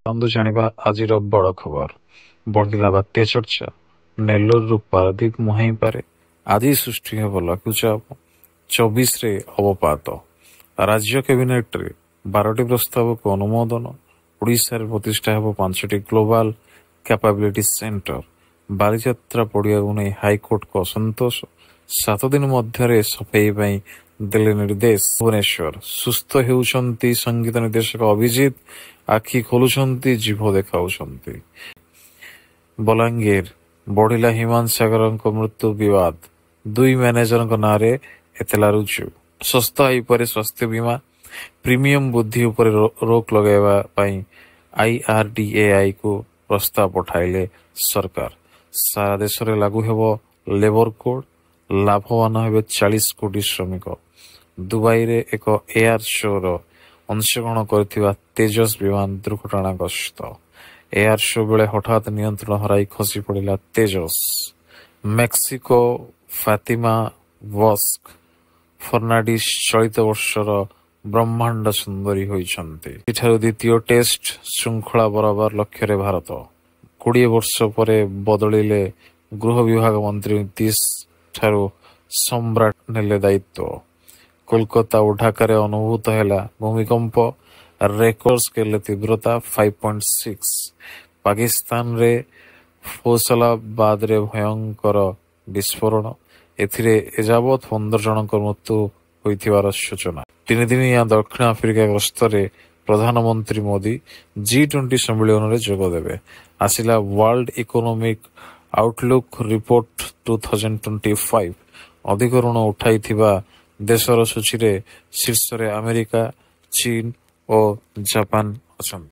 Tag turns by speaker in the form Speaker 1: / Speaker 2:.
Speaker 1: ବନ୍ଧୁ ଜାଣିବା ଆଜିର ବଡ଼ ଖବର। ବଢିଲା ବାତ୍ୟା ଚର୍ଚ୍ଚା। ନେଲୋରରୁ ପାରାଦୀପ ମୁହାଁଇପାରେ। ଆଜି ସୃଷ୍ଟି ହେବ ଲଘୁଚାପ। 24ରେ ଅବପାତ। ରାଜ୍ୟ କ୍ୟାବିନେଟରେ 12ଟି ପ୍ରସ୍ତାବକୁ ଅନୁମୋଦନ। ଓଡ଼ିଶାରେ ପ୍ରତିଷ୍ଠା ହେବ 5ଟି ଗ୍ଲୋବାଲ କ୍ୟାପାବିଲିଟି ସେଣ୍ଟର। ବାଲିଯାତ୍ରା ପଡ଼ିଆକୁ ନେଇ ହାଇକୋର୍ଟଙ୍କ ଅସନ୍ତୋଷ। 7 ଦିନ ମଧ୍ୟରେ ସଫେଇ ପାଇଁ ଦେଲେ ନିର୍ଦ୍ଦେଶ। ଭୁବନେଶ୍ୱର ସୁସ୍ଥ ହେଉଛନ୍ତି ସଙ୍ଗୀତ ନିର୍ଦ୍ଦେଶକ ଅଭିଜିତ। ଆଖି ଖୋଲୁଛନ୍ତି, ଜିଭ ଦେଖାଉଛନ୍ତି। ବଲାଙ୍ଗୀର ବଢିଲା ହିମାଂଶୁ ସାଗରଙ୍କ ମୃତ୍ୟୁ ବିବାଦ। 2 ମ୍ୟାନେଜରଙ୍କ ନାଁରେ ଏତଲା ରୁଜୁ। ଶସ୍ତା ହୋଇପାରେ ସ୍ୱାସ୍ଥ୍ୟ ବୀମା। ପ୍ରିମିୟମ ବୃଦ୍ଧି ଉପରେ ରୋକ ଲଗାଇବା ପାଇଁ IRDAIକୁ ପ୍ରସ୍ତାବ ପଠାଇଲେ ସରକାର। ସାରା ଦେଶରେ ଲାଗୁ ହେବ ଲେବର କୋଡ୍। ଲାଭବାନ ହେବେ 40 କୋଟି ଶ୍ରମିକ। ଦୁବାଇରେ ଏକ ଏୟାର ଶୋର ଅଂଶଗ୍ରହଣ କରିଥିବା ତେଜସ୍ ବିମାନ ଦୁର୍ଘଟଣାଗ୍ରସ୍ତ। ଏୟାର ଶୋ ବେଳେ ହଠାତ୍ ନିୟନ୍ତ୍ରଣ ହରାଇ ଖସି ପଡ଼ିଲା ତେଜସ୍। ମେକ୍ସିକୋ ଫାତିମା ଭସ୍କ ଫର୍ଣ୍ଣାଡିସ୍ ଚଳିତ ବର୍ଷର ବ୍ରହ୍ମାଣ୍ଡ ସୁନ୍ଦରୀ ହୋଇଛନ୍ତି। ଏଠାରୁ ଦ୍ୱିତୀୟ ଟେଷ୍ଟ ଶୃଙ୍ଖଳା ବରାବର ଲକ୍ଷ୍ୟରେ ଭାରତ। 20 ବର୍ଷ ପରେ ବଦଳିଲେ ଗୃହ ବିଭାଗ ମନ୍ତ୍ରୀ ନୀତିଶ ଠାରୁ ସମ୍ରାଟ ନେଲେ ଦାୟିତ୍ୱ। କୋଲକାତା ଓ ଢାକାରେ ଅନୁଭୂତ ହେଲା ଭୂମିକମ୍ପ। ରେକର୍ଡ ସ୍କେଲରେ ତୀବ୍ରତା 5.6। ପାକିସ୍ତାନରେ ଫୈସଲାବାଦରେ ଭୟଙ୍କର ବିସ୍ଫୋରଣ। ଏଥିରେ ଏଯାବତ୍ 15 ଜଣଙ୍କ ମୃତ୍ୟୁ ହୋଇଥିବାର ସୂଚନା। 3 ଦିନିଆ ଦକ୍ଷିଣ ଆଫ୍ରିକା ଗସ୍ତରେ ପ୍ରଧାନମନ୍ତ୍ରୀ ମୋଦି G20 ସମ୍ମିଳନୀରେ ଯୋଗଦେବେ। ଆସିଲା ୱାର୍ଲଡ ଇକୋନୋମିକ ଆଉଟଲୁକ୍ ରିପୋର୍ଟ 2025। ଅଧିକ ଋଣ ଉଠାଇଥିବା ଦେଶର ସୂଚୀରେ ଶୀର୍ଷରେ ଆମେରିକା, ଚୀନ ଓ ଜାପାନ ଅଛନ୍ତି।